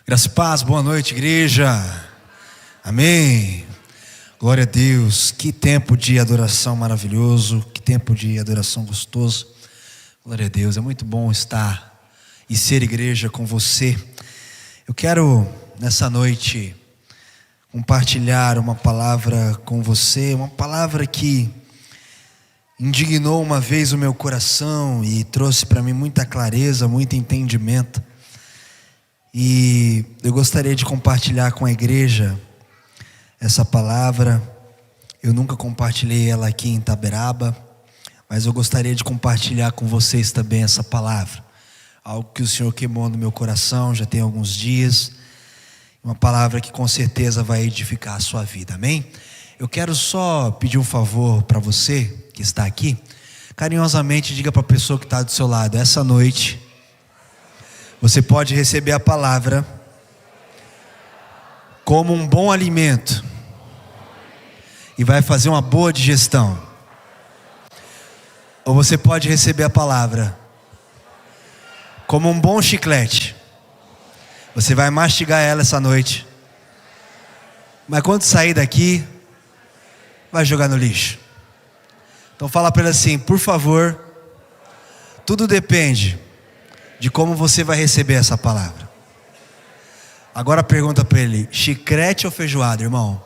Graça e paz, boa noite, igreja. Amém. Glória a Deus. Que tempo de adoração maravilhoso, que tempo de adoração gostoso. Glória a Deus, é muito bom estar e ser igreja com você. Eu quero nessa noite compartilhar uma palavra com você, uma palavra que indignou uma vez o meu coração e trouxe para mim muita clareza, muito entendimento. E eu gostaria de compartilhar com a igreja essa palavra. Eu nunca compartilhei ela aqui em Itaberaba, mas eu gostaria de compartilhar com vocês também essa palavra. Algo que o Senhor queimou no meu coração já tem alguns dias. Uma palavra que com certeza vai edificar a sua vida, amém? Eu quero só pedir um favor para você que está aqui. Carinhosamente diga para a pessoa que está do seu lado: essa noite você pode receber a palavra como um bom alimento e vai fazer uma boa digestão. Ou você pode receber a palavra como um bom chiclete. Você vai mastigar ela essa noite, mas quando sair daqui, vai jogar no lixo. Então fala para ele assim: por favor, tudo depende de como você vai receber essa palavra. Agora pergunta para ele: chiclete ou feijoada, irmão?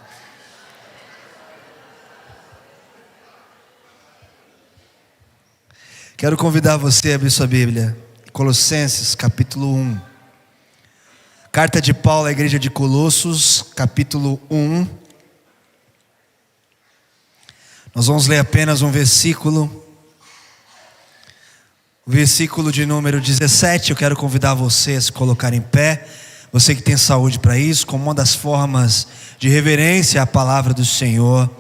Quero convidar você a abrir sua Bíblia, Colossenses capítulo 1. Carta de Paulo à igreja de Colossos, capítulo 1. Nós vamos ler apenas um versículo. O versículo de número 17, eu quero convidar você a se colocar em pé. Você que tem saúde para isso, como uma das formas de reverência à palavra do Senhor.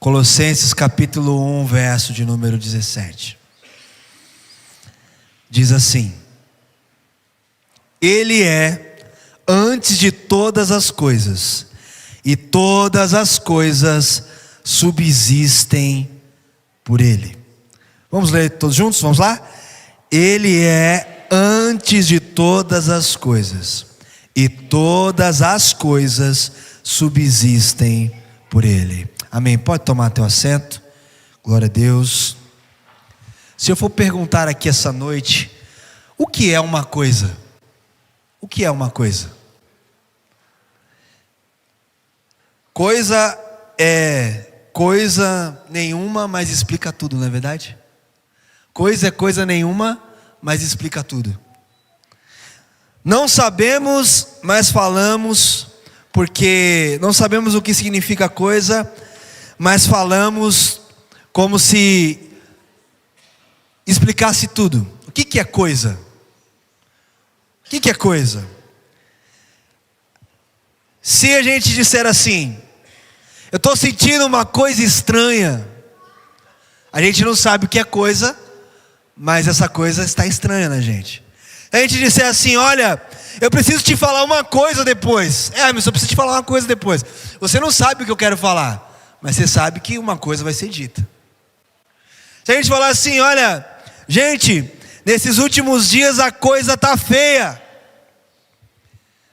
Colossenses capítulo 1, verso de número 17. Diz assim: Ele é antes de todas as coisas, e todas as coisas subsistem por Ele. Vamos ler todos juntos? Vamos lá? Ele é antes de todas as coisas, e todas as coisas subsistem por Ele. Amém. Pode tomar teu assento. Glória a Deus. Se eu for perguntar aqui essa noite, o que é uma coisa? O que é uma coisa? Coisa é coisa nenhuma, mas explica tudo, não é verdade? Coisa é coisa nenhuma, mas explica tudo. Não sabemos, mas falamos, porque não sabemos o que significa coisa, mas falamos como se explicasse tudo. O que é coisa? O que é coisa? Se a gente disser assim: eu estou sentindo uma coisa estranha, a gente não sabe o que é coisa, mas essa coisa está estranha na gente. A gente disser assim: olha, eu preciso te falar uma coisa depois. Mas eu preciso te falar uma coisa depois. Você não sabe o que eu quero falar, mas você sabe que uma coisa vai ser dita. Se a gente falar assim: olha, gente, nesses últimos dias a coisa está feia.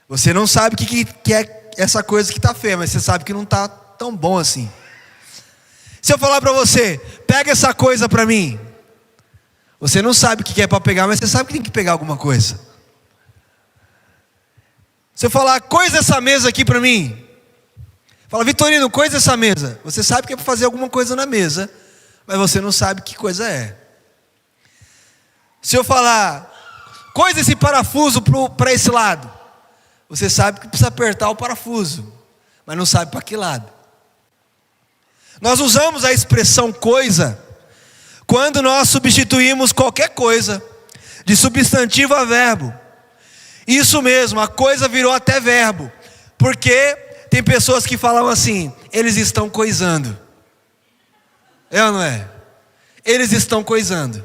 Você não sabe o que é essa coisa que está feia, mas você sabe que não está tão bom assim. Se eu falar para você: pega essa coisa para mim, você não sabe o que é para pegar, mas você sabe que tem que pegar alguma coisa. Se eu falar: coisa essa mesa aqui para mim, fala: Vitorino, coisa essa mesa. Você sabe que é para fazer alguma coisa na mesa, mas você não sabe que coisa é. Se eu falar: coisa esse parafuso para esse lado, você sabe que precisa apertar o parafuso, mas não sabe para que lado. Nós usamos a expressão coisa quando nós substituímos qualquer coisa de substantivo a verbo. Isso mesmo, a coisa virou até verbo, porque tem pessoas que falam assim: eles estão coisando. É ou não é? Eles estão coisando.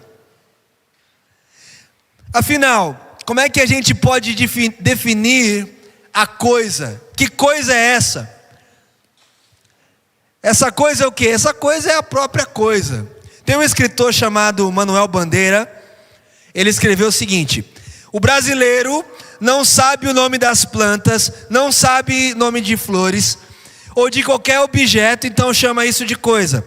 Afinal, como é que a gente pode definir a coisa? Que coisa é essa? Essa coisa é o quê? Essa coisa é a própria coisa. Tem um escritor chamado Manuel Bandeira. Ele escreveu o seguinte: o brasileiro não sabe o nome das plantas, não sabe nome de flores, ou de qualquer objeto, então chama isso de coisa.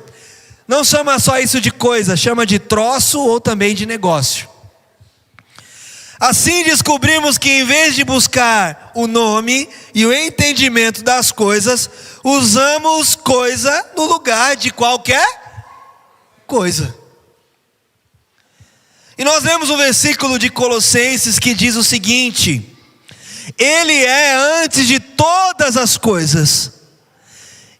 Não chama só isso de coisa, chama de troço ou também de negócio. Assim descobrimos que em vez de buscar o nome e o entendimento das coisas, usamos coisa no lugar de qualquer coisa. E nós lemos um versículo de Colossenses que diz o seguinte: Ele é antes de todas as coisas,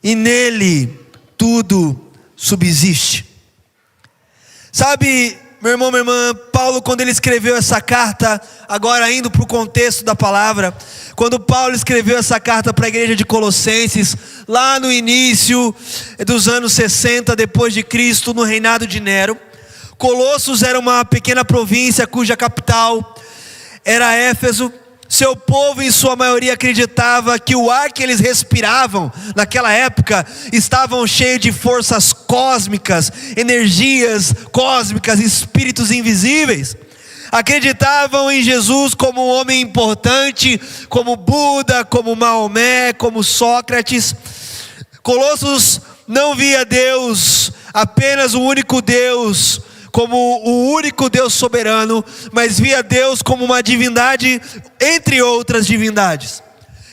e nele tudo subsiste. Sabe, meu irmão, minha irmã, Paulo, quando ele escreveu essa carta, agora indo para o contexto da palavra, quando Paulo escreveu essa carta para a igreja de Colossenses, lá no início dos anos 60 depois de Cristo, no reinado de Nero, Colossos era uma pequena província cuja capital era Éfeso. Seu povo, em sua maioria, acreditava que o ar que eles respiravam naquela época estavam cheio de forças cósmicas, energias cósmicas, espíritos invisíveis. Acreditavam em Jesus como um homem importante, como Buda, como Maomé, como Sócrates. Colossos não via Deus, apenas o único Deus, como o único Deus soberano, mas via Deus como uma divindade entre outras divindades.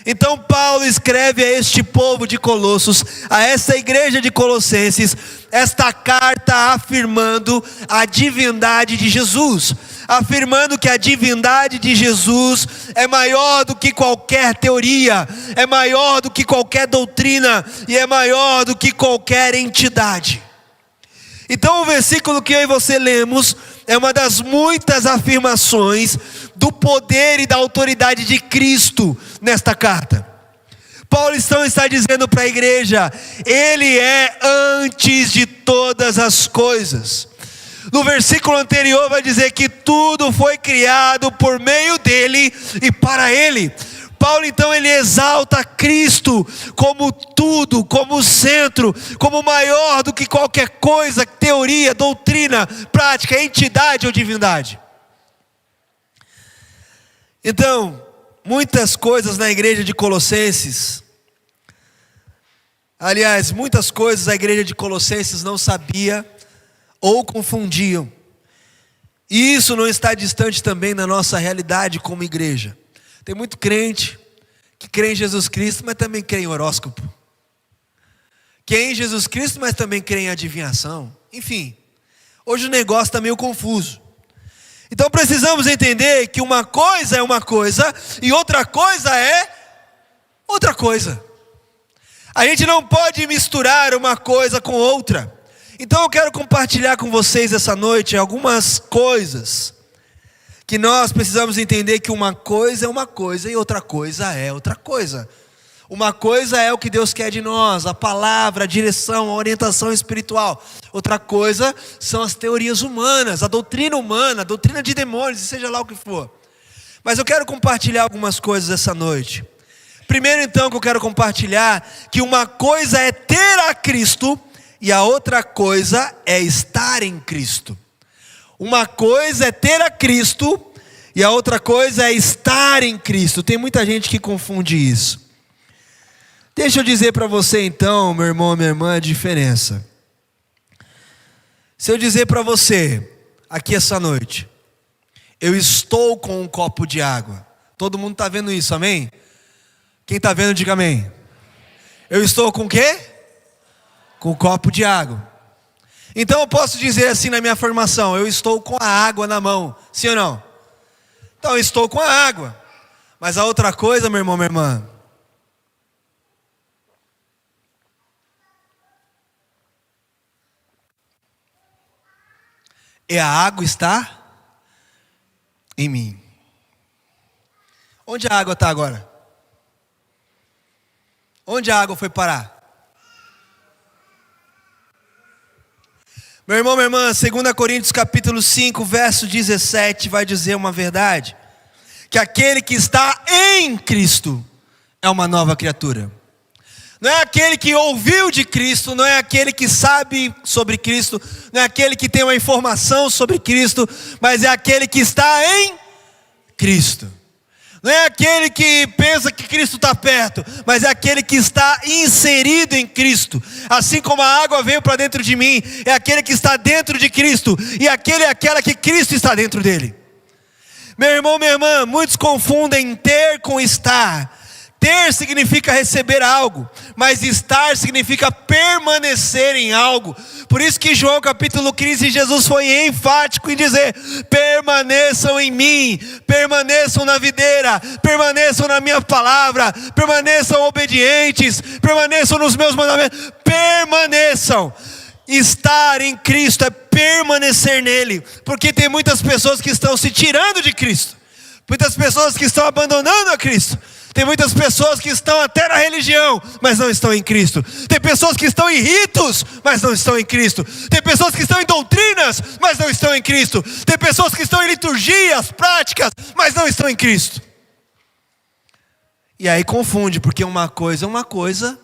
Então Paulo escreve a este povo de Colossos, a essa igreja de Colossenses, esta carta afirmando a divindade de Jesus, afirmando que a divindade de Jesus é maior do que qualquer teoria, é maior do que qualquer doutrina e é maior do que qualquer entidade. Então o versículo que eu e você lemos é uma das muitas afirmações do poder e da autoridade de Cristo nesta carta. Paulo então está dizendo para a igreja: Ele é antes de todas as coisas. No versículo anterior vai dizer que tudo foi criado por meio dele e para ele. Paulo então ele exalta Cristo como tudo, como centro, como maior do que qualquer coisa, teoria, doutrina, prática, entidade ou divindade. Então, muitas coisas na igreja de Colossenses, aliás, muitas coisas a igreja de Colossenses não sabia ou confundiam. E isso não está distante também da nossa realidade como igreja. Tem muito crente que crê em Jesus Cristo, mas também crê em horóscopo. Crê em Jesus Cristo, mas também crê em adivinhação. Enfim, hoje o negócio está meio confuso. Então precisamos entender que uma coisa é uma coisa e outra coisa é outra coisa. A gente não pode misturar uma coisa com outra. Então eu quero compartilhar com vocês essa noite algumas coisas que nós precisamos entender, que uma coisa é uma coisa e outra coisa é outra coisa. Uma coisa é o que Deus quer de nós, a palavra, a direção, a orientação espiritual. Outra coisa são as teorias humanas, a doutrina humana, a doutrina de demônios, seja lá o que for. Mas eu quero compartilhar algumas coisas essa noite. Primeiro então que eu quero compartilhar, que uma coisa é ter a Cristo e a outra coisa é estar em Cristo. Uma coisa é ter a Cristo e a outra coisa é estar em Cristo. Tem muita gente que confunde isso. Deixa eu dizer para você então, meu irmão, minha irmã, a diferença. Se eu dizer para você, aqui essa noite, eu estou com um copo de água. Todo mundo está vendo isso, amém? Quem está vendo, diga amém. Eu estou com o quê? Com um copo de água. Então eu posso dizer assim na minha formação: eu estou com a água na mão, sim ou não? Então eu estou com a água. Mas a outra coisa, meu irmão, minha irmã, é a água está em mim. Onde a água está agora? Onde a água foi parar? Meu irmão, minha irmã, 2 Coríntios capítulo 5, verso 17, vai dizer uma verdade: que aquele que está em Cristo é uma nova criatura. Não é aquele que ouviu de Cristo, não é aquele que sabe sobre Cristo, não é aquele que tem uma informação sobre Cristo, mas é aquele que está em Cristo. Não é aquele que pensa que Cristo está perto, mas é aquele que está inserido em Cristo. Assim como a água veio para dentro de mim, é aquele que está dentro de Cristo, e aquele é aquela que Cristo está dentro dele. Meu irmão, minha irmã, muitos confundem ter com estar. Ter significa receber algo, mas estar significa permanecer em algo. Por isso que João capítulo 15, Jesus foi enfático em dizer: permaneçam em mim, permaneçam na videira, permaneçam na minha palavra, permaneçam obedientes, permaneçam nos meus mandamentos, permaneçam. Estar em Cristo é permanecer nele, porque tem muitas pessoas que estão se tirando de Cristo, muitas pessoas que estão abandonando a Cristo. Tem muitas pessoas que estão até na religião, mas não estão em Cristo. Tem pessoas que estão em ritos, mas não estão em Cristo. Tem pessoas que estão em doutrinas, mas não estão em Cristo. Tem pessoas que estão em liturgias, práticas, mas não estão em Cristo. E aí confunde, porque uma coisa é uma coisa,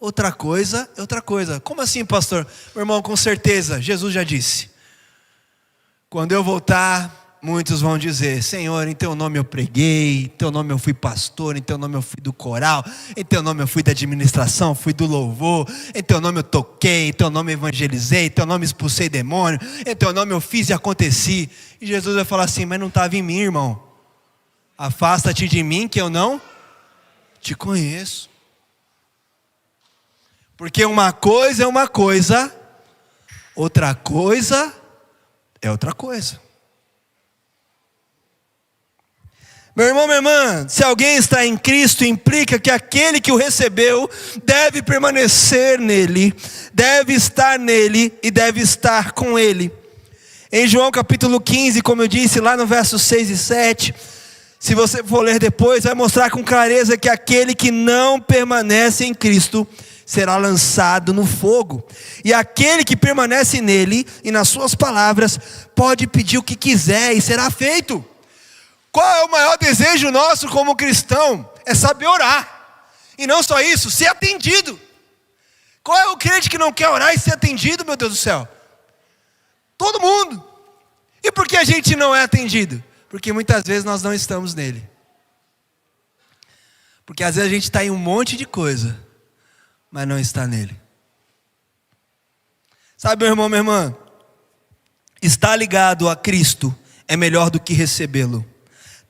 outra coisa é outra coisa. Como assim, pastor? Meu irmão, com certeza, Jesus já disse: quando eu voltar, muitos vão dizer: Senhor, em teu nome eu preguei, em teu nome eu fui pastor, em teu nome eu fui do coral, em teu nome eu fui da administração, fui do louvor, em teu nome eu toquei, em teu nome eu evangelizei, em teu nome expulsei demônio, em teu nome eu fiz e aconteci. E Jesus vai falar assim: mas não estava em mim, irmão. Afasta-te de mim que eu não te conheço. Porque uma coisa é uma coisa, outra coisa é outra coisa. Meu irmão, minha irmã, se alguém está em Cristo, implica que aquele que o recebeu deve permanecer nele, deve estar nele e deve estar com ele. Em João capítulo 15, como eu disse lá no versos 6 e 7, se você for ler depois, vai mostrar com clareza que aquele que não permanece em Cristo será lançado no fogo. E aquele que permanece nele e nas suas palavras pode pedir o que quiser e será feito. Qual é o maior desejo nosso como cristão? É saber orar. E não só isso, ser atendido. Qual é o crente que não quer orar e ser atendido, meu Deus do céu? Todo mundo. E por que a gente não é atendido? Porque muitas vezes nós não estamos nele. Porque às vezes a gente está em um monte de coisa, mas não está nele. Sabe, meu irmão, minha irmã, estar ligado a Cristo é melhor do que recebê-lo.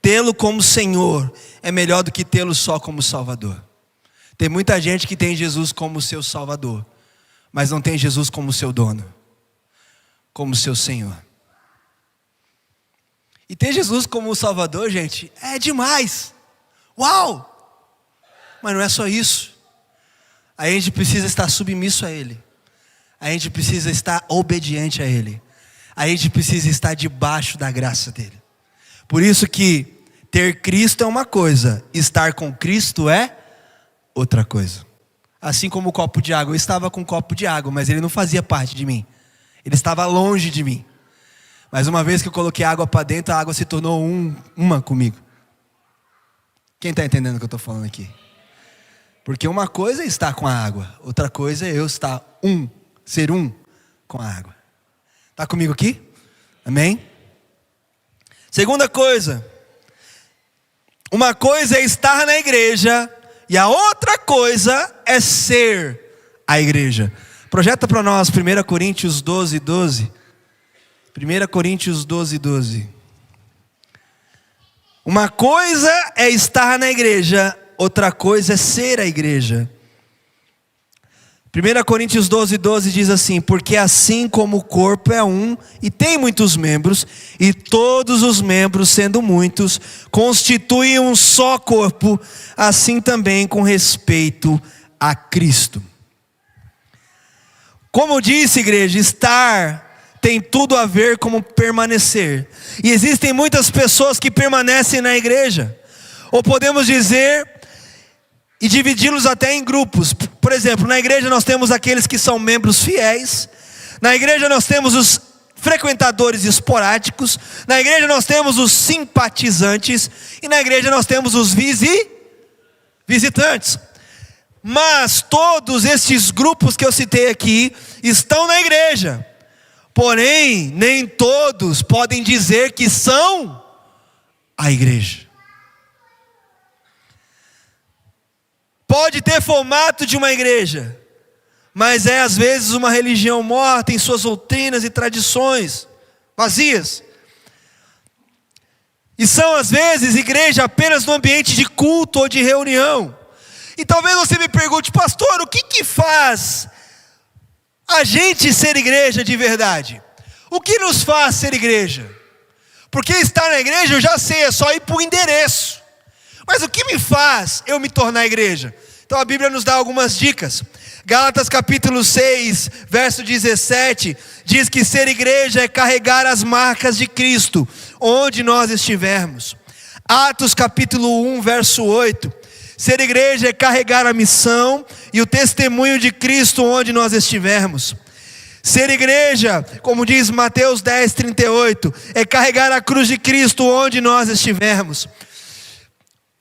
Tê-lo como Senhor é melhor do que tê-lo só como Salvador. Tem muita gente que tem Jesus como seu Salvador, mas não tem Jesus como seu dono, como seu Senhor. E ter Jesus como Salvador, gente, é demais. Uau! Mas não é só isso. A gente precisa estar submisso a Ele. A gente precisa estar obediente a Ele. A gente precisa estar debaixo da graça dEle. Por isso que ter Cristo é uma coisa, estar com Cristo é outra coisa. Assim como o copo de água, eu estava com um copo de água, mas ele não fazia parte de mim. Ele estava longe de mim. Mas uma vez que eu coloquei água para dentro, a água se tornou uma comigo. Quem está entendendo o que eu estou falando aqui? Porque uma coisa é estar com a água, outra coisa é eu ser um com a água. Está comigo aqui? Amém? Segunda coisa. Uma coisa é estar na igreja e a outra coisa é ser a igreja. Projeta para nós 1 Coríntios 12, 12. 1 Coríntios 12, 12. Uma coisa é estar na igreja, outra coisa é ser a igreja. 1 Coríntios 12, 12 diz assim: porque assim como o corpo é um e tem muitos membros, e todos os membros, sendo muitos, constituem um só corpo, assim também com respeito a Cristo. Como disse, igreja, estar tem tudo a ver com permanecer. E existem muitas pessoas que permanecem na igreja, ou podemos dizer e dividi-los até em grupos. Por exemplo, na igreja nós temos aqueles que são membros fiéis. Na igreja nós temos os frequentadores esporádicos. Na igreja nós temos os simpatizantes. E na igreja nós temos os visitantes. Mas todos estes grupos que eu citei aqui estão na igreja. Porém, nem todos podem dizer que são a igreja. pode ter formato de uma igreja, mas é às vezes uma religião morta em suas doutrinas e tradições vazias. E são às vezes igreja apenas no ambiente de culto ou de reunião. E talvez você me pergunte, pastor, o que faz a gente ser igreja de verdade? O que nos faz ser igreja? Porque estar na igreja eu já sei, é só ir para o endereço. Mas o que me faz eu me tornar igreja? Então a Bíblia nos dá algumas dicas. Gálatas capítulo 6, verso 17, diz que ser igreja é carregar as marcas de Cristo, onde nós estivermos. Atos capítulo 1, verso 8, ser igreja é carregar a missão e o testemunho de Cristo onde nós estivermos. Ser igreja, como diz Mateus 10, 38, é carregar a cruz de Cristo onde nós estivermos.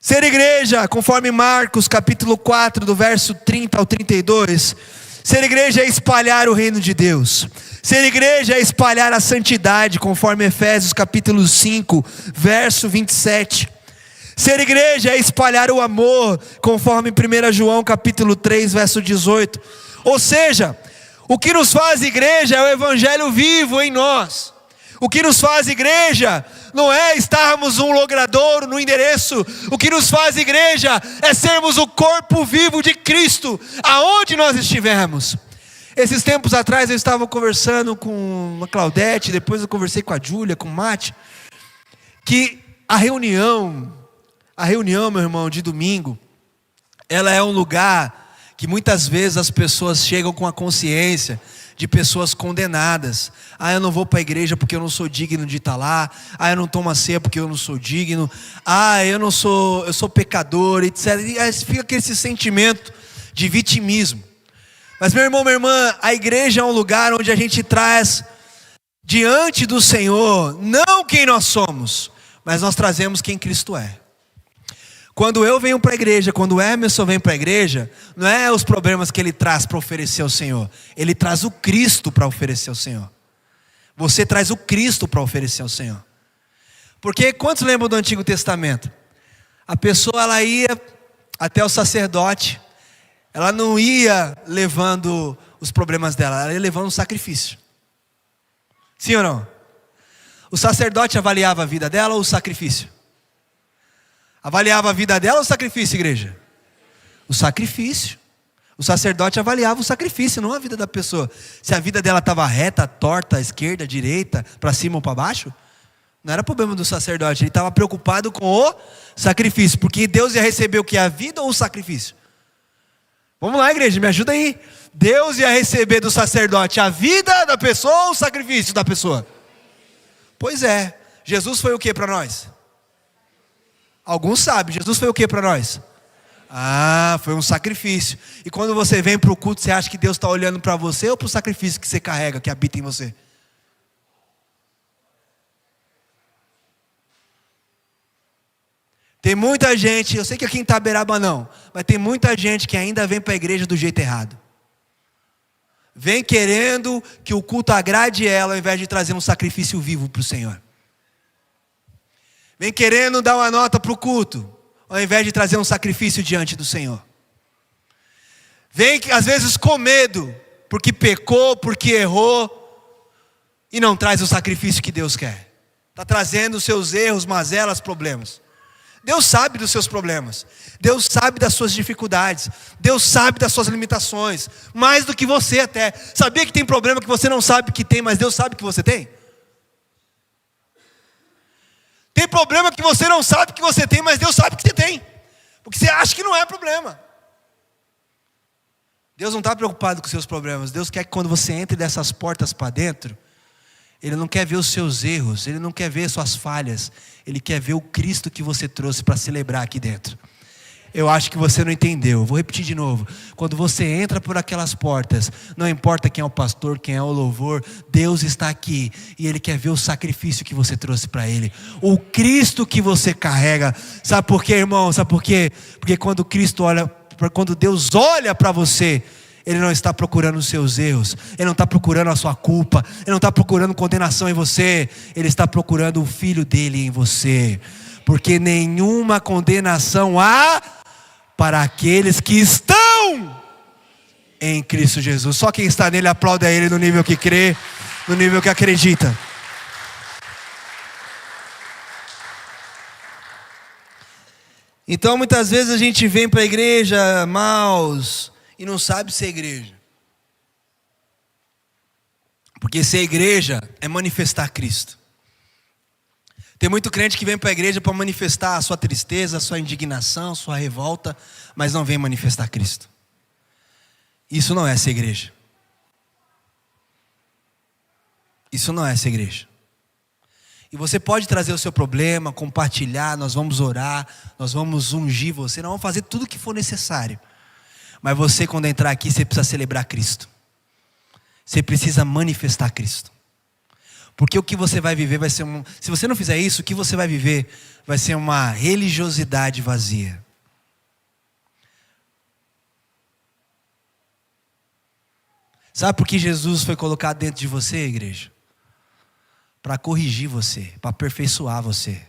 Ser igreja, conforme Marcos capítulo 4, do verso 30 ao 32, ser igreja é espalhar o reino de Deus. Ser igreja é espalhar a santidade, conforme Efésios capítulo 5, verso 27. Ser igreja é espalhar o amor, conforme 1 João capítulo 3, verso 18. Ou seja, o que nos faz igreja é o evangelho vivo em nós. O que nos faz igreja não é estarmos um logradouro no endereço. O que nos faz igreja é sermos o corpo vivo de Cristo, aonde nós estivermos. Esses tempos atrás eu estava conversando com a Claudete, depois eu conversei com a Júlia, com o Mate, que a reunião, meu irmão, de domingo, ela é um lugar que muitas vezes as pessoas chegam com a consciência de pessoas condenadas. Eu não vou para a igreja porque eu não sou digno de estar lá. Eu não tomo a ceia porque eu não sou digno. Eu sou pecador, etc. E aí fica aquele sentimento de vitimismo. Mas meu irmão, minha irmã, a igreja é um lugar onde a gente traz diante do Senhor, não quem nós somos, mas nós trazemos quem Cristo é. Quando eu venho para a igreja, quando o Emerson vem para a igreja, não é os problemas que ele traz para oferecer ao Senhor. Ele traz o Cristo para oferecer ao Senhor. Você traz o Cristo para oferecer ao Senhor. Porque quantos lembram do Antigo Testamento? A pessoa, ela ia até o sacerdote. Ela não ia levando os problemas dela, ela ia levando um sacrifício. Sim ou não? O sacerdote avaliava a vida dela ou o sacrifício? Avaliava a vida dela ou o sacrifício, igreja? O sacrifício. O sacerdote avaliava o sacrifício, não a vida da pessoa. Se a vida dela estava reta, torta, esquerda, direita, para cima ou para baixo, não era problema do sacerdote. Ele estava preocupado com o sacrifício, porque Deus ia receber o que? A vida ou o sacrifício? Vamos lá, igreja, me ajuda aí. Deus ia receber do sacerdote a vida da pessoa ou o sacrifício da pessoa? Pois é, Jesus foi o que para nós? Alguns sabem, Jesus foi o que para nós? Foi um sacrifício. E quando você vem para o culto, você acha que Deus está olhando para você ou para o sacrifício que você carrega, que habita em você? Tem muita gente, eu sei que aqui em Itaberaba não, mas tem muita gente que ainda vem para a igreja do jeito errado. Vem querendo que o culto agrade ela, ao invés de trazer um sacrifício vivo para o Senhor. Vem querendo dar uma nota para o culto, ao invés de trazer um sacrifício diante do Senhor. Vem às vezes com medo, porque pecou, porque errou, e não traz o sacrifício que Deus quer. Está trazendo os seus erros, mazelas, problemas. Deus sabe dos seus problemas. Deus sabe das suas dificuldades. Deus sabe das suas limitações. Mais do que você até. Sabia que tem problema que você não sabe que tem, mas Deus sabe que você tem? Tem problema que você não sabe que você tem, mas Deus sabe que você tem. Porque você acha que não é problema. Deus não está preocupado com os seus problemas. Deus quer que quando você entre dessas portas para dentro, Ele não quer ver os seus erros, Ele não quer ver suas falhas. Ele quer ver o Cristo que você trouxe para celebrar aqui dentro. Eu acho que você não entendeu. Vou repetir de novo. Quando você entra por aquelas portas, não importa quem é o pastor, quem é o louvor, Deus está aqui e Ele quer ver o sacrifício que você trouxe para Ele, o Cristo que você carrega. Sabe por quê, irmão? Sabe por quê? Porque quando Deus olha para você, Ele não está procurando os seus erros, Ele não está procurando a sua culpa, Ele não está procurando condenação em você, Ele está procurando o Filho dele em você. Porque nenhuma condenação há para aqueles que estão em Cristo Jesus. Só quem está nele aplaude a Ele no nível que crê, no nível que acredita. Então muitas vezes a gente vem para a igreja maus e não sabe ser igreja. Porque ser igreja é manifestar Cristo. Tem muito crente que vem para a igreja para manifestar a sua tristeza, a sua indignação, a sua revolta, mas não vem manifestar Cristo. Isso não é ser igreja. Isso não é ser igreja. E você pode trazer o seu problema, compartilhar, nós vamos orar, nós vamos ungir você, nós vamos fazer tudo o que for necessário. Mas você, quando entrar aqui, você precisa celebrar Cristo. Você precisa manifestar Cristo. Porque o que você vai viver vai ser se você não fizer isso, o que você vai viver vai ser uma religiosidade vazia. Sabe por que Jesus foi colocado dentro de você, igreja? Para corrigir você, para aperfeiçoar você.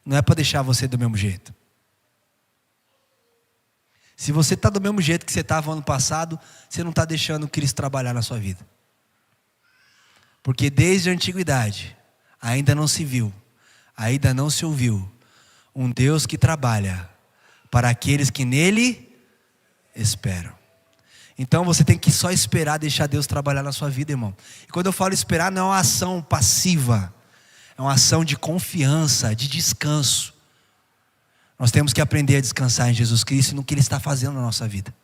Não é para deixar você do mesmo jeito. Se você está do mesmo jeito que você estava ano passado, você não está deixando Cristo trabalhar na sua vida. Porque desde a antiguidade, ainda não se viu, ainda não se ouviu um Deus que trabalha para aqueles que nele esperam. Então você tem que só esperar, deixar Deus trabalhar na sua vida, irmão. E quando eu falo esperar, não é uma ação passiva, é uma ação de confiança, de descanso. Nós temos que aprender a descansar em Jesus Cristo e no que Ele está fazendo na nossa vida.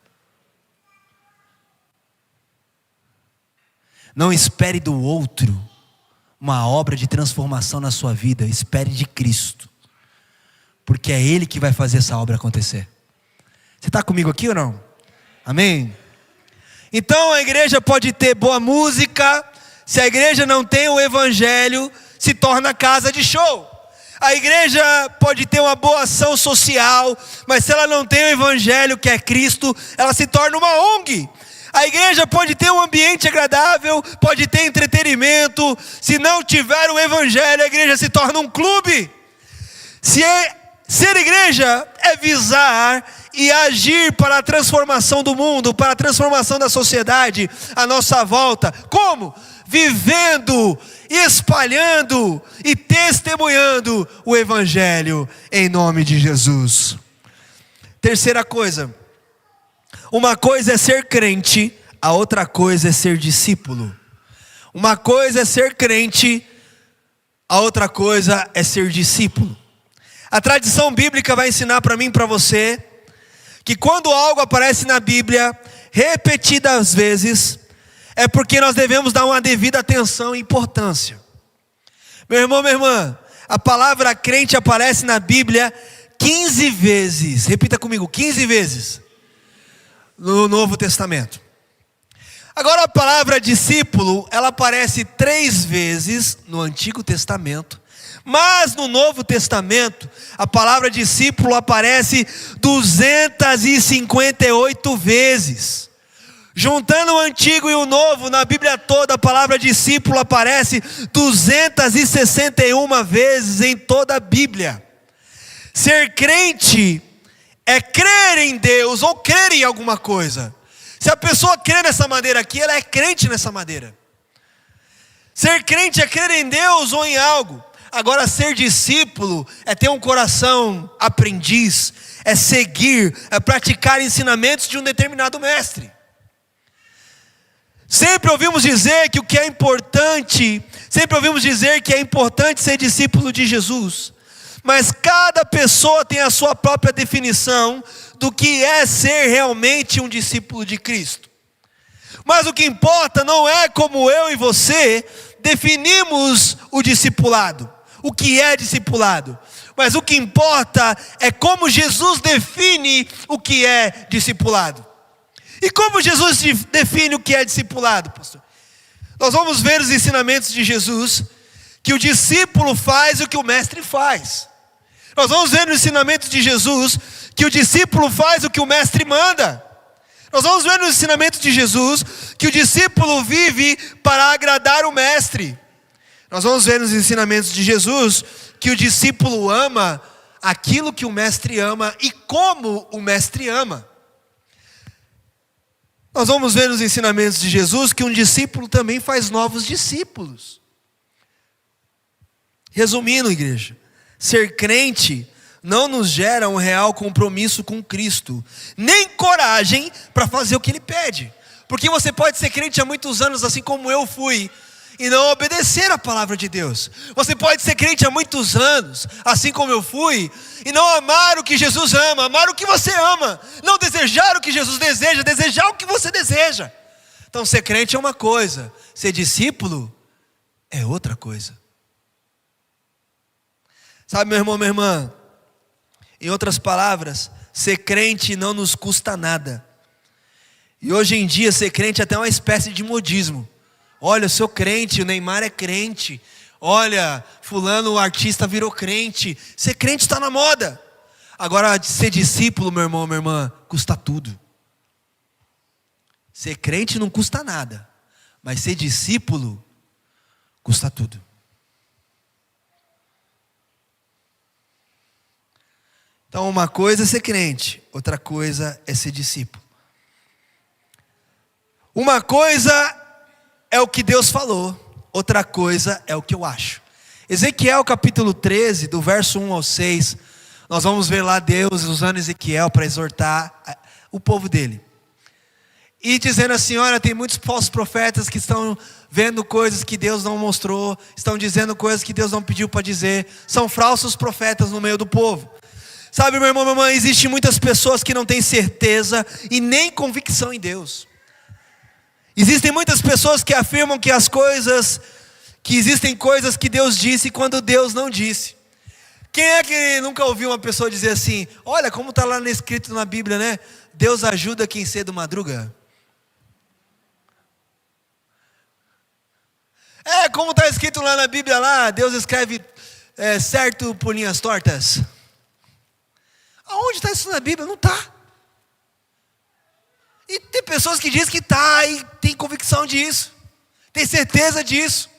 Não espere do outro uma obra de transformação na sua vida, espere de Cristo, porque é Ele que vai fazer essa obra acontecer. Você está comigo aqui ou não? Amém? Então a igreja pode ter boa música, se a igreja não tem o evangelho, se torna casa de show. A igreja pode ter uma boa ação social, mas se ela não tem o evangelho, que é Cristo, ela se torna uma ONG. A igreja pode ter um ambiente agradável, pode ter entretenimento, se não tiver o evangelho, a igreja se torna um clube. Ser igreja é visar e agir para a transformação do mundo, para a transformação da sociedade à nossa volta. Como? Vivendo, espalhando e testemunhando o evangelho em nome de Jesus. Terceira coisa. Uma coisa é ser crente, a outra coisa é ser discípulo. Uma coisa é ser crente, a outra coisa é ser discípulo. A tradição bíblica vai ensinar para mim e para você que quando algo aparece na Bíblia repetidas vezes, é porque nós devemos dar uma devida atenção e importância. Meu irmão, minha irmã, a palavra crente aparece na Bíblia 15 vezes. Repita comigo, 15 vezes no Novo Testamento. Agora a palavra discípulo, ela aparece 3 vezes no Antigo Testamento. Mas no Novo Testamento, a palavra discípulo aparece 258 vezes. Juntando o Antigo e o Novo, na Bíblia toda, a palavra discípulo aparece 261 vezes em toda a Bíblia. Ser crente é crer em Deus ou crer em alguma coisa. Se a pessoa crê nessa maneira aqui, ela é crente nessa maneira. Ser crente é crer em Deus ou em algo. Agora, ser discípulo é ter um coração aprendiz, é seguir, é praticar ensinamentos de um determinado mestre. Sempre ouvimos dizer que é importante ser discípulo de Jesus. Mas cada pessoa tem a sua própria definição do que é ser realmente um discípulo de Cristo. Mas o que importa não é como eu e você definimos o discipulado. O que é discipulado? Mas o que importa é como Jesus define o que é discipulado. E como Jesus define o que é discipulado, pastor? Nós vamos ver os ensinamentos de Jesus, que o discípulo faz o que o mestre faz. Nós vamos ver nos ensinamentos de Jesus, que o discípulo faz o que o mestre manda. Nós vamos ver nos ensinamentos de Jesus, que o discípulo vive para agradar o mestre. Nós vamos ver nos ensinamentos de Jesus que o discípulo ama aquilo que o mestre ama e como o mestre ama. Nós vamos ver nos ensinamentos de Jesus que um discípulo também faz novos discípulos. Resumindo, igreja, ser crente não nos gera um real compromisso com Cristo, nem coragem para fazer o que Ele pede. Porque você pode ser crente há muitos anos, assim como eu fui, e não obedecer a palavra de Deus. Você pode ser crente há muitos anos, assim como eu fui, e não amar o que Jesus ama, amar o que você ama, não desejar o que Jesus deseja, desejar o que você deseja. Então ser crente é uma coisa, ser discípulo é outra coisa. Sabe, meu irmão, minha irmã, em outras palavras, ser crente não nos custa nada. E hoje em dia ser crente é até uma espécie de modismo. Olha, eu sou crente, o Neymar é crente. Olha, fulano, o artista virou crente. Ser crente está na moda. Agora, ser discípulo, meu irmão, minha irmã, custa tudo. Ser crente não custa nada, mas ser discípulo custa tudo. Então, uma coisa é ser crente, outra coisa é ser discípulo. Uma coisa é o que Deus falou, outra coisa é o que eu acho. Ezequiel capítulo 13, do verso 1 ao 6, nós vamos ver lá Deus usando Ezequiel para exortar o povo dele. E dizendo assim, olha, tem muitos falsos profetas que estão vendo coisas que Deus não mostrou, estão dizendo coisas que Deus não pediu para dizer, são falsos profetas no meio do povo. Sabe, meu irmão, minha irmã, existem muitas pessoas que não têm certeza e nem convicção em Deus. Existem muitas pessoas que afirmam que existem coisas que Deus disse quando Deus não disse. Quem é que nunca ouviu uma pessoa dizer assim, olha como está lá escrito na Bíblia, né? Deus ajuda quem cedo madruga. Como está escrito lá na Bíblia, lá, Deus escreve certo por linhas tortas. Aonde está isso na Bíblia? Não está. E tem pessoas que dizem que está e tem convicção disso, tem certeza disso.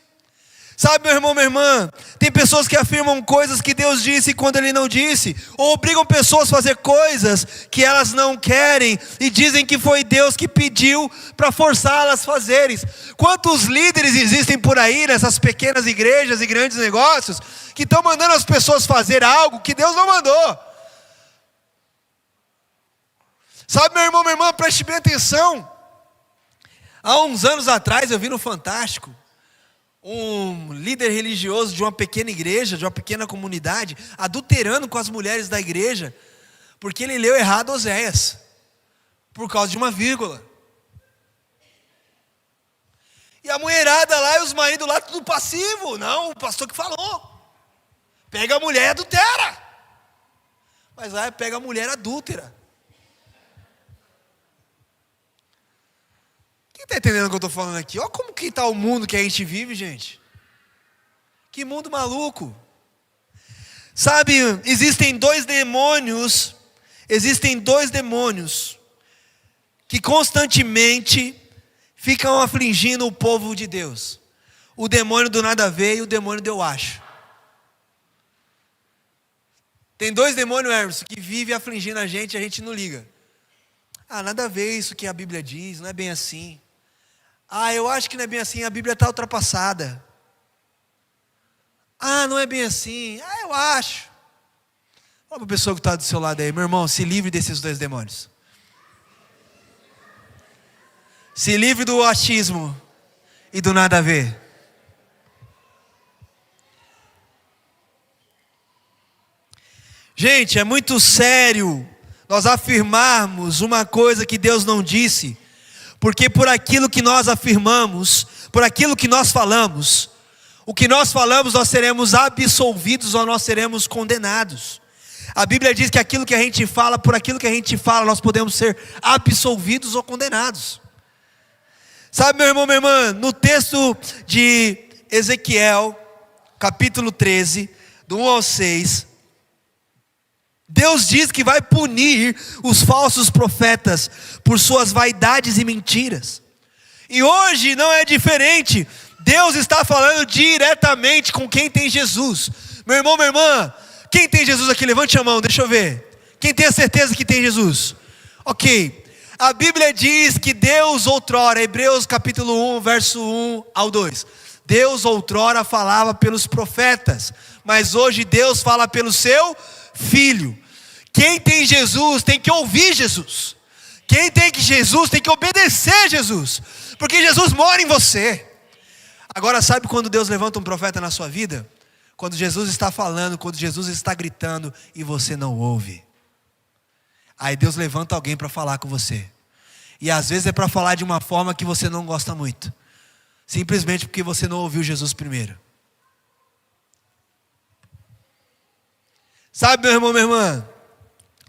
Sabe, meu irmão, minha irmã, tem pessoas que afirmam coisas que Deus disse quando Ele não disse, ou obrigam pessoas a fazer coisas que elas não querem, e dizem que foi Deus que pediu para forçá-las a fazerem. Quantos líderes existem por aí, nessas pequenas igrejas e grandes negócios, que estão mandando as pessoas fazer algo que Deus não mandou? Sabe, meu irmão, minha irmã, preste bem atenção. Há uns anos atrás eu vi no Fantástico um líder religioso de uma pequena igreja, de uma pequena comunidade, adulterando com as mulheres da igreja, porque ele leu errado Oséias, por causa de uma vírgula. E a mulherada lá e os maridos lá tudo passivo. Não, o pastor que falou. Pega a mulher e adultera. Mas lá pega a mulher adúltera. Quem está entendendo o que eu estou falando aqui? Olha como que está o mundo que a gente vive, gente. Que mundo maluco. Sabe, existem dois demônios que constantemente ficam afligindo o povo de Deus. O demônio do nada a ver e o demônio do eu acho. Tem dois demônios, Emerson, que vivem afligindo a gente não liga. Nada a ver isso que a Bíblia diz, não é bem assim. Eu acho que não é bem assim, a Bíblia está ultrapassada. Não é bem assim, eu acho. Fala para a pessoa que está do seu lado aí, meu irmão, se livre desses dois demônios. Se livre do achismo e do nada a ver. Gente, é muito sério nós afirmarmos uma coisa que Deus não disse, porque por aquilo que nós afirmamos, por aquilo que nós falamos, o que nós falamos nós seremos absolvidos ou nós seremos condenados. A Bíblia diz que aquilo que a gente fala, por aquilo que a gente fala, nós podemos ser absolvidos ou condenados. Sabe, meu irmão, minha irmã, no texto de Ezequiel, capítulo 13, do 1 ao 6, Deus diz que vai punir os falsos profetas por suas vaidades e mentiras. E hoje não é diferente. Deus está falando diretamente com quem tem Jesus. Meu irmão, minha irmã, Quem tem Jesus aqui? Levante a mão, deixa eu ver. Quem tem a certeza que tem Jesus? Ok. A Bíblia diz que Deus outrora, Hebreus capítulo 1, verso 1 ao 2. Deus outrora falava pelos profetas, mas hoje Deus fala pelo seu Filho. Quem tem Jesus tem que ouvir Jesus. Quem tem Jesus tem que obedecer Jesus, porque Jesus mora em você. Agora, sabe quando Deus levanta um profeta na sua vida? Quando Jesus está falando, quando Jesus está gritando e você não ouve. Aí Deus levanta alguém para falar com você. E às vezes é para falar de uma forma que você não gosta muito, simplesmente porque você não ouviu Jesus primeiro. Sabe, meu irmão, minha irmã,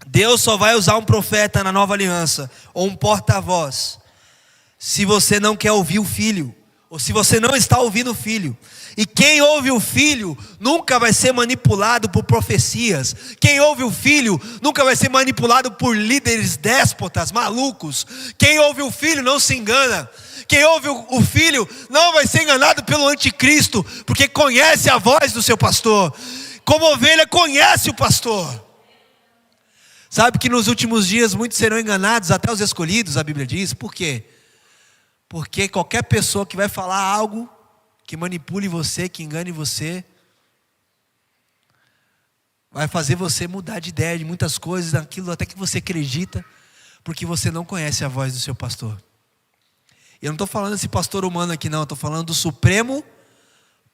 Deus só vai usar um profeta na nova aliança, ou um porta-voz, se você não quer ouvir o Filho, ou se você não está ouvindo o Filho. E quem ouve o Filho nunca vai ser manipulado por profecias. Quem ouve o Filho nunca vai ser manipulado por líderes déspotas, malucos. Quem ouve o Filho não se engana. Quem ouve o Filho não vai ser enganado pelo anticristo, porque conhece a voz do seu pastor. Como ovelha conhece o pastor. Sabe que nos últimos dias muitos serão enganados, até os escolhidos, a Bíblia diz. Por quê? Porque qualquer pessoa que vai falar algo que manipule você, que engane você, vai fazer você mudar de ideia de muitas coisas, daquilo até que você acredita, porque você não conhece a voz do seu pastor. E eu não estou falando desse pastor humano aqui não, eu estou falando do supremo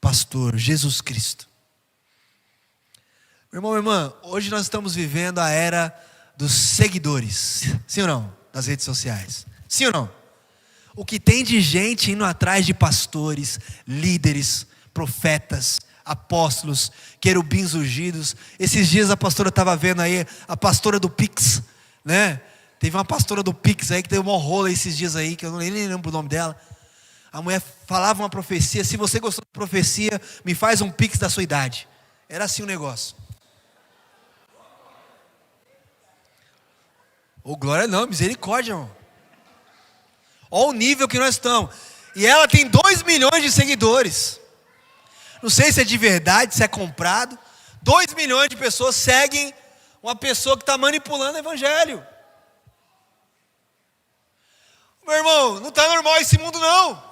pastor, Jesus Cristo. Meu irmão, minha irmã, hoje nós estamos vivendo a era dos seguidores, sim ou não? Nas redes sociais, sim ou não? O que tem de gente indo atrás de pastores, líderes, profetas, apóstolos, querubins ungidos. Esses dias a pastora estava vendo aí, a pastora do Pix, né? Teve uma pastora do Pix aí que deu uma rola esses dias aí, que eu nem lembro o nome dela. A mulher falava uma profecia: se você gostou da profecia, me faz um Pix da sua idade. Era assim o negócio. Ô, glória não, misericórdia, irmão. Olha o nível que nós estamos. E ela tem 2 milhões de seguidores. Não sei se é de verdade, se é comprado. 2 milhões de pessoas seguem uma pessoa que está manipulando o evangelho. Meu irmão, não está normal esse mundo não.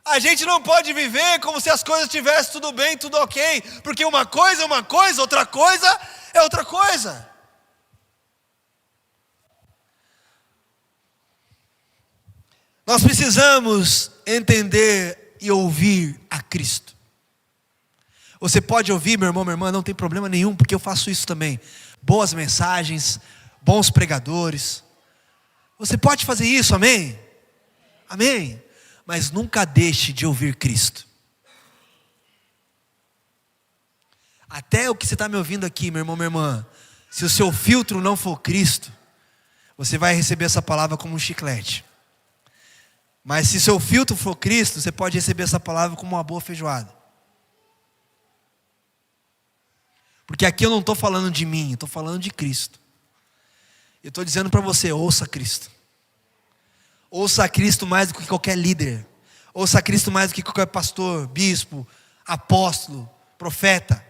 A gente não pode viver como se as coisas estivessem tudo bem, tudo ok. Porque uma coisa é uma coisa, outra coisa é outra coisa. Nós precisamos entender e ouvir a Cristo. Você pode ouvir, meu irmão, minha irmã, não tem problema nenhum, porque eu faço isso também. Boas mensagens, bons pregadores. Você pode fazer isso, amém? Amém? Mas nunca deixe de ouvir Cristo. Até o que você está me ouvindo aqui, meu irmão, minha irmã, se o seu filtro não for Cristo, você vai receber essa palavra como um chiclete. Mas se seu filtro for Cristo, você pode receber essa palavra como uma boa feijoada. Porque aqui eu não estou falando de mim, eu estou falando de Cristo. Eu estou dizendo para você, ouça Cristo. Ouça Cristo mais do que qualquer líder. Ouça Cristo mais do que qualquer pastor, bispo, apóstolo, profeta.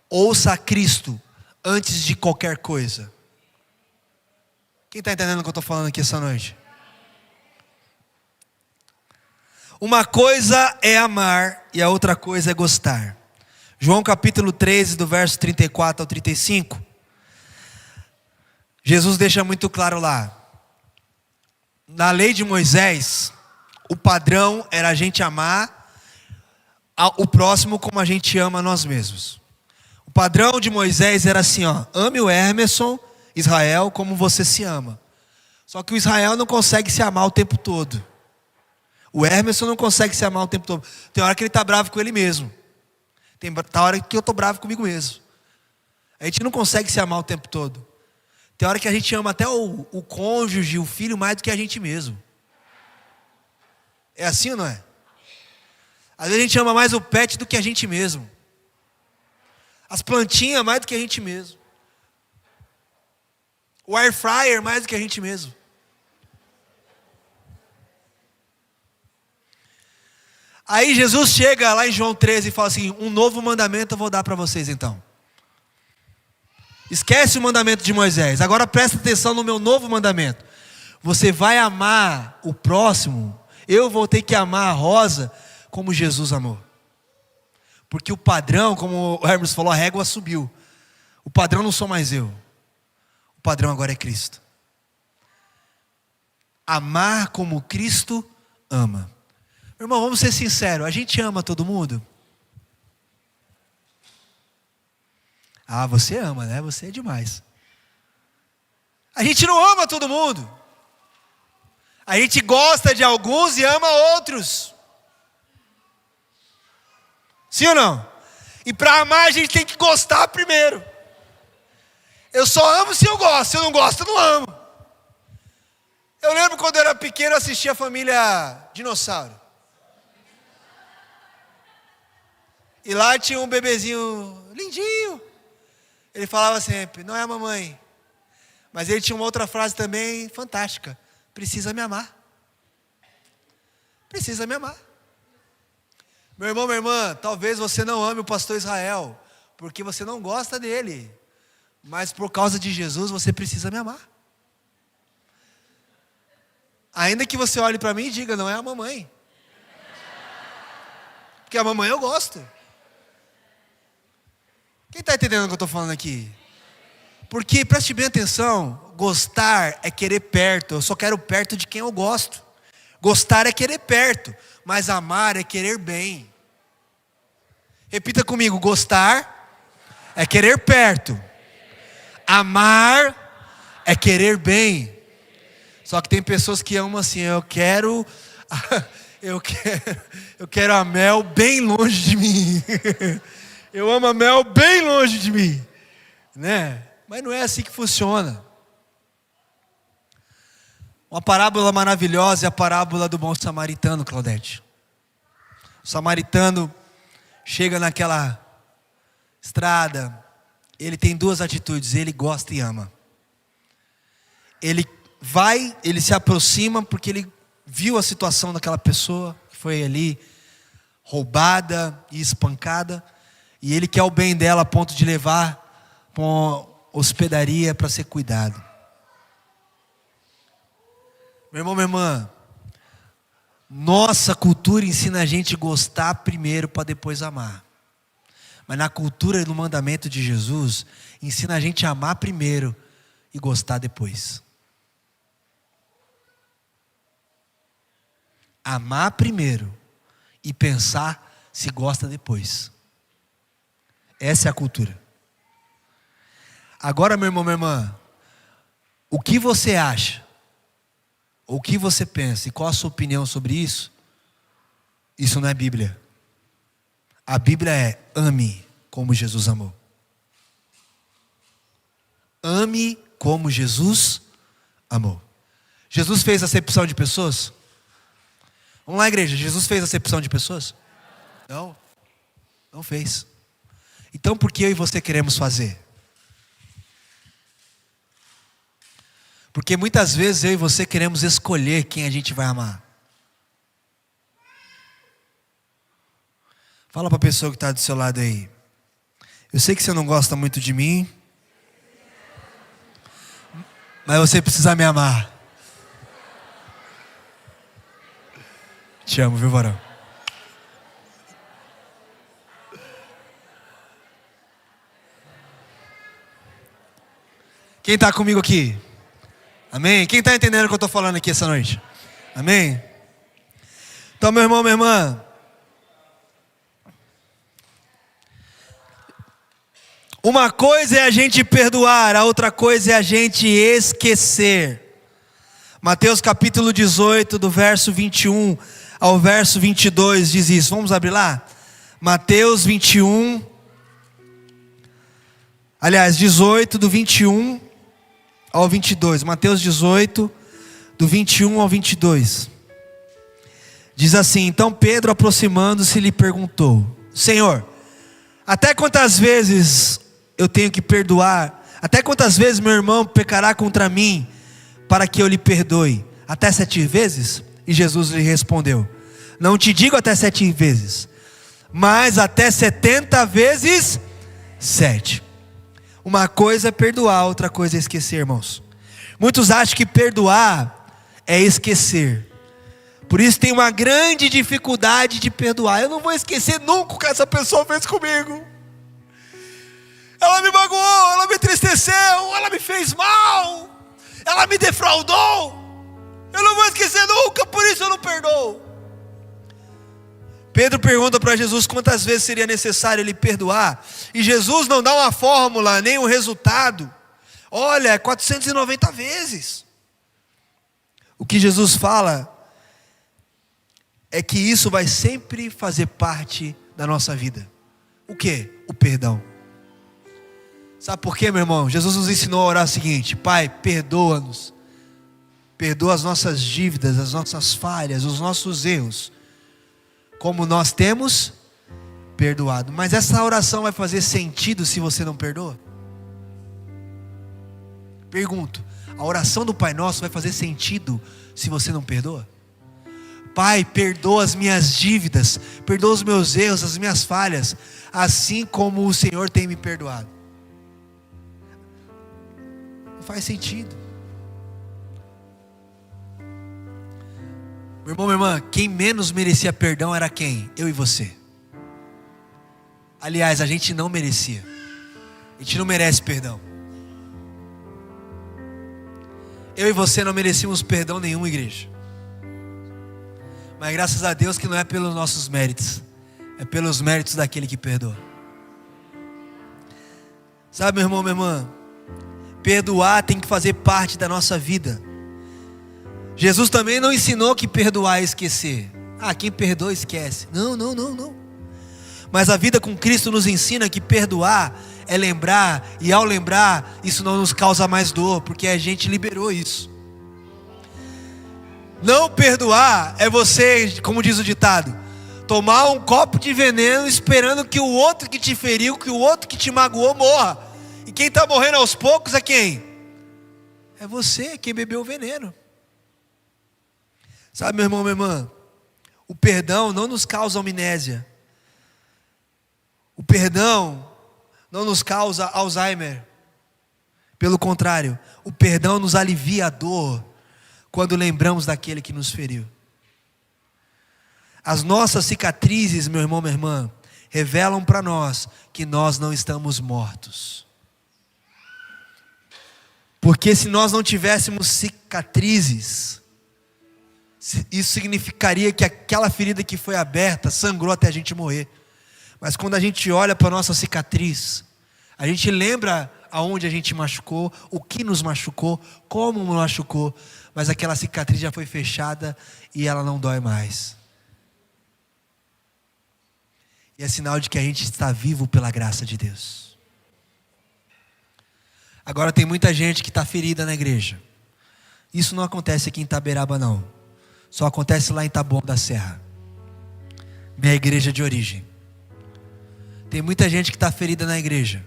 Ouça Cristo antes de qualquer coisa. Quem está entendendo o que eu estou falando aqui essa noite? Uma coisa é amar e a outra coisa é gostar. João capítulo 13, do verso 34 ao 35. Jesus deixa muito claro lá. Na lei de Moisés, o padrão era a gente amar o próximo como a gente ama nós mesmos. O padrão de Moisés era assim, ó: ame o Emerson, Israel, como você se ama. Só que o Israel não consegue se amar o tempo todo. O Emerson não consegue se amar o tempo todo. Tem hora que ele está bravo com ele mesmo. Tem hora que eu estou bravo comigo mesmo. A gente não consegue se amar o tempo todo. Tem hora que a gente ama até o cônjuge, o filho, mais do que a gente mesmo. É assim ou não é? Às vezes a gente ama mais o pet do que a gente mesmo. As plantinhas mais do que a gente mesmo. O air fryer mais do que a gente mesmo. Aí Jesus chega lá em João 13 e fala assim: um novo mandamento eu vou dar para vocês então. Esquece o mandamento de Moisés, agora presta atenção no meu novo mandamento. Você vai amar o próximo. Eu vou ter que amar a Rosa como Jesus amou. Porque o padrão, como o Hermes falou, a régua subiu. O padrão não sou mais eu. O padrão agora é Cristo. Amar como Cristo ama. Meu irmão, vamos ser sinceros. A gente ama todo mundo? Ah, você ama, né? Você é demais. A gente não ama todo mundo. A gente gosta de alguns e ama outros. Sim ou não? E para amar a gente tem que gostar primeiro. Eu só amo se eu gosto. Se eu não gosto, eu não amo. Eu lembro quando eu era pequeno, eu assistia a Família Dinossauro. E lá tinha um bebezinho lindinho. Ele falava sempre: não é a mamãe. Mas ele tinha uma outra frase também fantástica: precisa me amar. Precisa me amar. Meu irmão, minha irmã, talvez você não ame o pastor Israel, porque você não gosta dele. Mas por causa de Jesus, você precisa me amar. Ainda que você olhe para mim e diga: não é a mamãe. Porque a mamãe eu gosto. Quem está entendendo o que eu estou falando aqui? Porque, preste bem atenção, gostar é querer perto. Eu só quero perto de quem eu gosto. Gostar é querer perto, mas amar é querer bem. Repita comigo: gostar é querer perto, amar é querer bem. Só que tem pessoas que amam assim: eu quero a Mel bem longe de mim. Eu amo a Mel bem longe de mim, né? Mas não é assim que funciona. Uma parábola maravilhosa é a parábola do bom samaritano, Claudete. O samaritano chega naquela estrada, ele tem duas atitudes: ele gosta e ama. Ele vai, ele se aproxima porque ele viu a situação daquela pessoa que foi ali roubada e espancada, e ele quer o bem dela a ponto de levar para uma hospedaria para ser cuidado. Meu irmão, minha irmã, nossa cultura ensina a gente a gostar primeiro para depois amar. Mas na cultura e no mandamento de Jesus, ensina a gente a amar primeiro e gostar depois. Amar primeiro e pensar se gosta depois. Essa é a cultura. Agora, meu irmão, minha irmã, o que você acha? O que você pensa? E qual a sua opinião sobre isso? Isso não é Bíblia. A Bíblia é: ame como Jesus amou. Ame como Jesus amou. Jesus fez acepção de pessoas? Vamos lá, igreja. Jesus fez acepção de pessoas? Não. Não fez. Então por que eu e você queremos fazer? Porque muitas vezes eu e você queremos escolher quem a gente vai amar. Fala para a pessoa que está do seu lado aí: eu sei que você não gosta muito de mim, mas você precisa me amar. Te amo, viu, varão? Quem está comigo aqui? Amém? Quem está entendendo o que eu estou falando aqui essa noite? Amém? Então, meu irmão, minha irmã, uma coisa é a gente perdoar, a outra coisa é a gente esquecer. Mateus capítulo 18, do verso 21 ao verso 22 diz isso. Vamos abrir lá? Mateus 21, aliás, 18 do 21 ao 22. Mateus 18, do 21 ao 22. Diz assim: então Pedro, aproximando-se, lhe perguntou: Senhor, até quantas vezes eu tenho que perdoar? Até quantas vezes meu irmão pecará contra mim para que eu lhe perdoe? Até 7 vezes? E Jesus lhe respondeu: Não te digo até 7 vezes, mas até 70 vezes 7. Uma coisa é perdoar, outra coisa é esquecer, irmãos. Muitos acham que perdoar é esquecer. Por isso tem uma grande dificuldade de perdoar. Eu não vou esquecer nunca o que essa pessoa fez comigo. Ela me magoou, ela me entristeceu, ela me fez mal, ela me defraudou. Eu não vou esquecer nunca, por isso eu não perdoo. Pedro pergunta para Jesus quantas vezes seria necessário ele perdoar. E Jesus não dá uma fórmula, nem um resultado. Olha, é 490 vezes. O que Jesus fala é que isso vai sempre fazer parte da nossa vida. O quê? O perdão. Sabe por quê, meu irmão? Jesus nos ensinou a orar o seguinte: Pai, perdoa-nos. Perdoa as nossas dívidas, as nossas falhas, os nossos erros, como nós temos perdoado. Mas essa oração vai fazer sentido se você não perdoa? Pergunto, a oração do Pai Nosso vai fazer sentido se você não perdoa? Pai, perdoa as minhas dívidas, perdoa os meus erros, as minhas falhas, assim como o Senhor tem me perdoado. Não faz sentido. Meu irmão, minha irmã, quem menos merecia perdão era quem? Eu e você. Aliás, a gente não merecia. A gente não merece perdão. Eu e você não merecíamos perdão nenhum, igreja. Mas graças a Deus que não é pelos nossos méritos, é pelos méritos daquele que perdoa. Sabe, meu irmão, minha irmã, perdoar tem que fazer parte da nossa vida. Jesus também não ensinou que perdoar é esquecer. Quem perdoa esquece. Não. Mas a vida com Cristo nos ensina que perdoar é lembrar, e ao lembrar, isso não nos causa mais dor, porque a gente liberou isso. Não perdoar é você, como diz o ditado, tomar um copo de veneno esperando que o outro que te feriu, que o outro que te magoou morra. E quem está morrendo aos poucos é quem? É você, quem bebeu o veneno. Sabe, meu irmão, minha irmã, o perdão não nos causa amnésia. O perdão não nos causa Alzheimer. Pelo contrário, o perdão nos alivia a dor quando lembramos daquele que nos feriu. As nossas cicatrizes, meu irmão, minha irmã, revelam para nós que nós não estamos mortos. Porque se nós não tivéssemos cicatrizes, isso significaria que aquela ferida que foi aberta sangrou até a gente morrer. Mas quando a gente olha para a nossa cicatriz, a gente lembra aonde a gente machucou, o que nos machucou, como nos machucou, mas aquela cicatriz já foi fechada e ela não dói mais. E é sinal de que a gente está vivo pela graça de Deus. Agora tem muita gente que está ferida na igreja. Isso não acontece aqui em Itaberaba não. Só acontece lá em Taboão da Serra, minha igreja de origem. Tem muita gente que está ferida na igreja.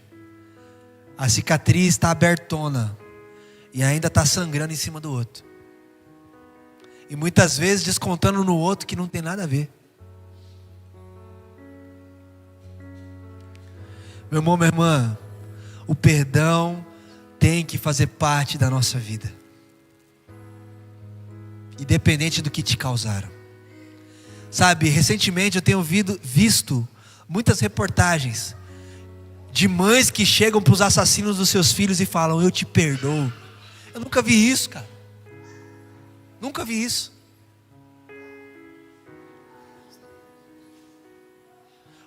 A cicatriz está abertona e ainda está sangrando em cima do outro. E muitas vezes descontando no outro que não tem nada a ver. Meu irmão, minha irmã, o perdão tem que fazer parte da nossa vida, independente do que te causaram. Sabe, recentemente eu tenho visto muitas reportagens de mães que chegam para os assassinos dos seus filhos e falam: eu te perdoo. Eu nunca vi isso, cara. Nunca vi isso.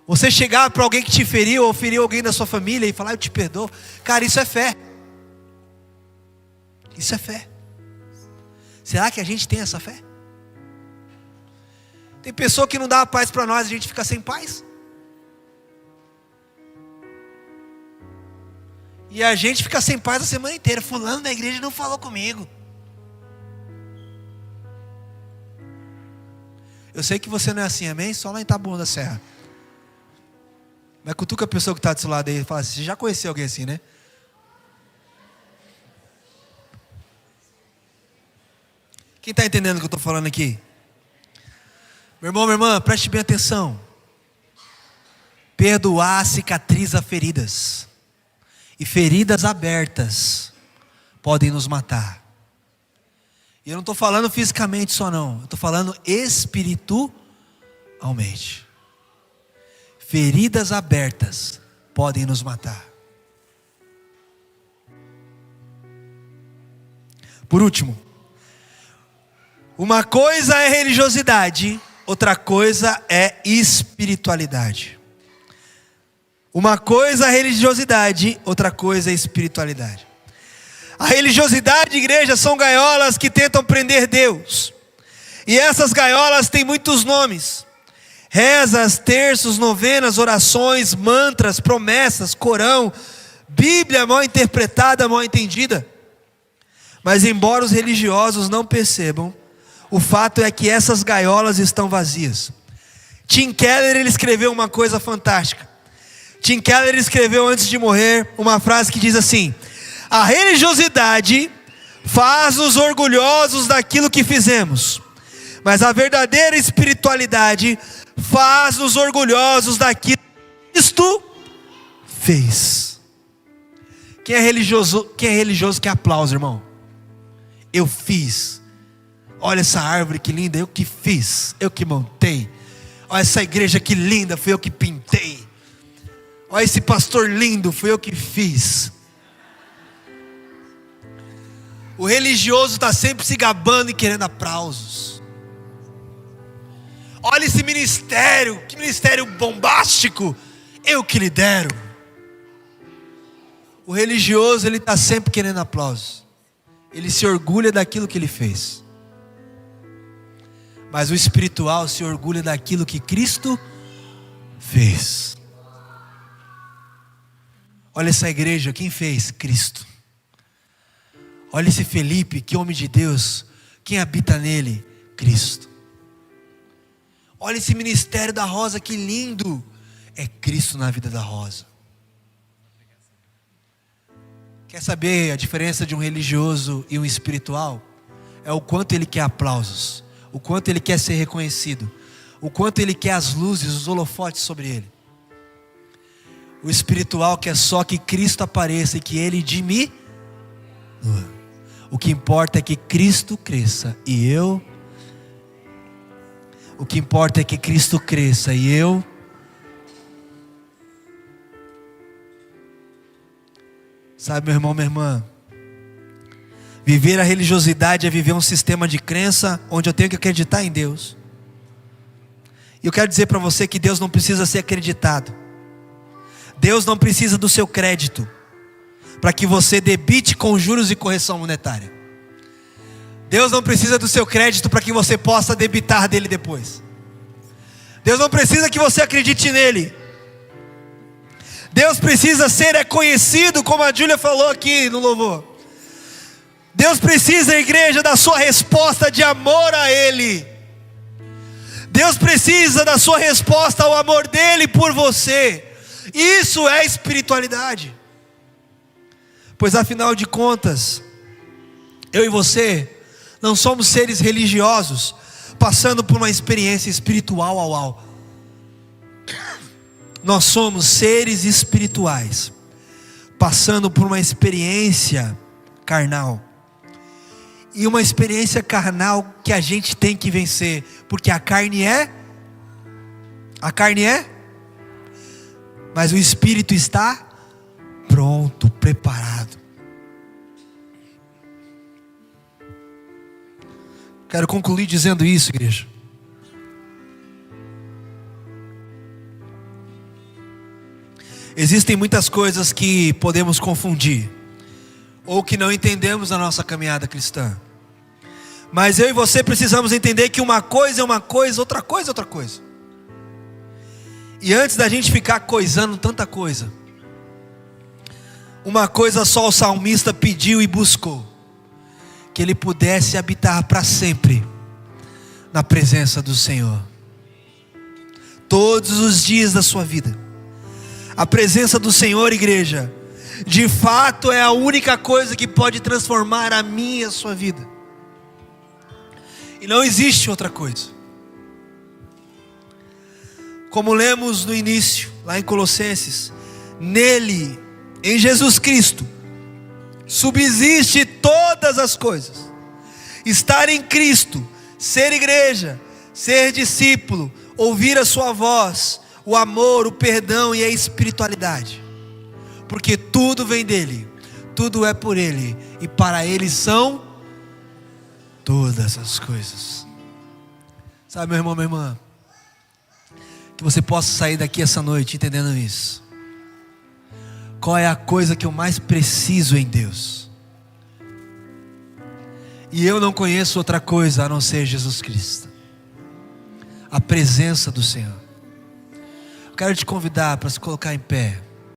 Você chegar para alguém que te feriu ou feriu alguém da sua família e falar: eu te perdoo. Cara, isso é fé. Isso é fé. Será que a gente tem essa fé? Tem pessoa que não dá a paz para nós, a gente fica sem paz. E a gente fica sem paz a semana inteira. Fulano da igreja não falou comigo. Eu sei que você não é assim, amém? Só lá em Taboão da Serra. Mas cutuca a pessoa que está do seu lado aí e fala assim: você já conheceu alguém assim, né? Quem está entendendo o que eu estou falando aqui? Meu irmão, minha irmã, preste bem atenção. Perdoar cicatriza feridas. E feridas abertas podem nos matar. E eu não estou falando fisicamente só não. Eu estou falando espiritualmente. Feridas abertas podem nos matar. Por último, uma coisa é religiosidade, outra coisa é espiritualidade. Uma coisa é religiosidade, outra coisa é espiritualidade. A religiosidade, igreja, são gaiolas que tentam prender Deus. E essas gaiolas têm muitos nomes: rezas, terços, novenas, orações, mantras, promessas, corão, Bíblia mal interpretada, mal entendida. Mas embora os religiosos não percebam, o fato é que essas gaiolas estão vazias. Tim Keller, ele escreveu uma coisa fantástica. Tim Keller escreveu antes de morrer uma frase que diz assim: a religiosidade faz-nos orgulhosos daquilo que fizemos, mas a verdadeira espiritualidade faz-nos orgulhosos daquilo que Cristo fez. Quem é religioso quer aplauso, irmão? Eu fiz. Olha essa árvore que linda, eu que fiz, eu que montei. Olha essa igreja que linda, fui eu que pintei. Olha esse pastor lindo, fui eu que fiz. O religioso está sempre se gabando e querendo aplausos. Olha esse ministério, que ministério bombástico, eu que lidero. O religioso, ele está sempre querendo aplausos. Ele se orgulha daquilo que ele fez. Mas o espiritual se orgulha daquilo que Cristo fez. Olha essa igreja, quem fez? Cristo. Olha esse Felipe, que homem de Deus, quem habita nele? Cristo. Olha esse ministério da Rosa, que lindo, é Cristo na vida da Rosa. Quer saber a diferença de um religioso e um espiritual? É o quanto ele quer aplausos, o quanto ele quer ser reconhecido, o quanto ele quer as luzes, os holofotes sobre ele. O espiritual quer só que Cristo apareça e que ele diminua. O que importa é que Cristo cresça e eu. O que importa é que Cristo cresça e eu. Sabe, meu irmão, minha irmã, viver a religiosidade é viver um sistema de crença onde eu tenho que acreditar em Deus. E eu quero dizer para você que Deus não precisa ser acreditado. Deus não precisa do seu crédito para que você debite com juros e correção monetária. Deus não precisa do seu crédito para que você possa debitar dele depois. Deus não precisa que você acredite nele. Deus precisa ser reconhecido, como a Júlia falou aqui no louvor. Deus precisa, igreja, da sua resposta de amor a Ele. Deus precisa da sua resposta ao amor dEle por você. Isso é espiritualidade. Pois afinal de contas, eu e você não somos seres religiosos passando por uma experiência espiritual. Nós somos seres espirituais passando por uma experiência carnal. E uma experiência carnal que a gente tem que vencer, porque a carne é, mas o espírito está pronto, preparado. Quero concluir dizendo isso, igreja. Existem muitas coisas que podemos confundir, ou que não entendemos na nossa caminhada cristã. Mas eu e você precisamos entender que uma coisa é uma coisa, outra coisa é outra coisa. E antes da gente ficar coisando tanta coisa, uma coisa só o salmista pediu e buscou: que ele pudesse habitar para sempre na presença do Senhor, todos os dias da sua vida. A presença do Senhor, igreja, de fato é a única coisa que pode transformar a minha e a sua vida. E não existe outra coisa. Como lemos no início, lá em Colossenses, nele, em Jesus Cristo, subsiste todas as coisas. Estar em Cristo, ser igreja, ser discípulo, ouvir a sua voz, o amor, o perdão e a espiritualidade. Porque tudo vem dele, tudo é por ele, e para ele são todas as coisas. Sabe, meu irmão, minha irmã, que você possa sair daqui essa noite entendendo isso. Qual é a coisa que eu mais preciso em Deus? E eu não conheço outra coisa a não ser Jesus Cristo, a presença do Senhor. Eu quero te convidar para se colocar em pé.